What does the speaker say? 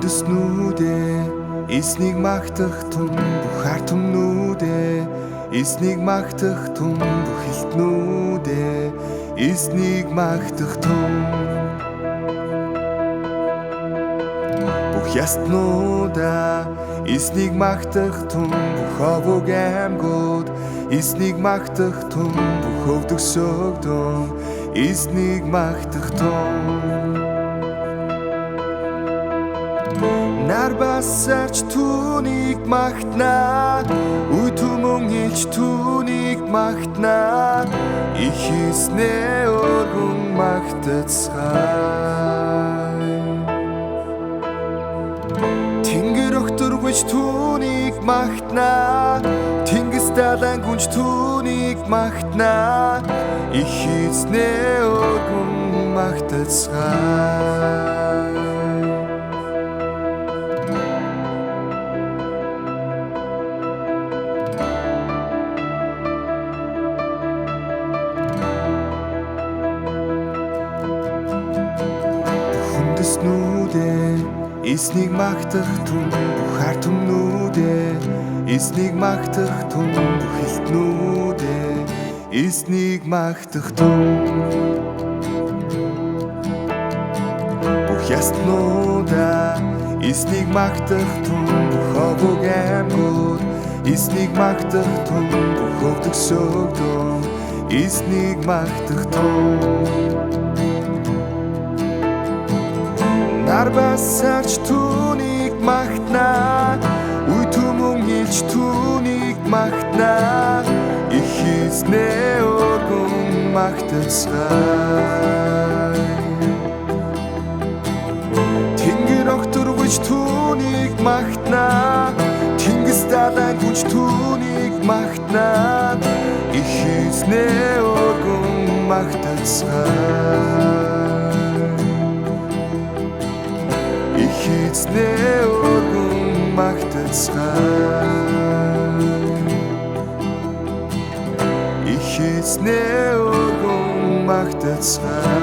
Хүндэснүүдээ эснийг магтах тун бүх ард түмнүүдээ эснийг магтах тун бүх хилтнүүдээ эснийг магтах тун бүх ястнуудаа эснийг магтах тун бүх овог аймгууд эснийг магтах тун бүх өвдөг сөгдөн эснийг магтах тун нар басарч түүнийг магтнаа үе түмэн илж түүнийг магтнаа их эснээ өргөн магтацгаая тэнгэр өгтөргөж түүнийг магтнаа тэнгис далайн гүнж түүнийг магтнаа их эснээ өргөн магтацгаая Хүндэснүүдээ эснийг магтах тун бүх ард түмнүүдээ эснийг магтах тун бүх хилтнүүдээ эснийг магтах тун бүх ястнуудаа эснийг магтах тун бүх овог аймгууд эснийг магтах тун бүх өвдөг сөгдөн эснийг магтах тун нар басарч түүнийг магтнаа үе түмэн илж түүнийг магтнаа их эснээ өргөн магтацгаая тэнгэр өгтөргөж түүнийг магтнаа тэнгис далайн гүнж түүнийг магтнаа их эснээ өргөн магтацгаая эснээ өргөн магтацгаая их эснээ өргөн магтацгаая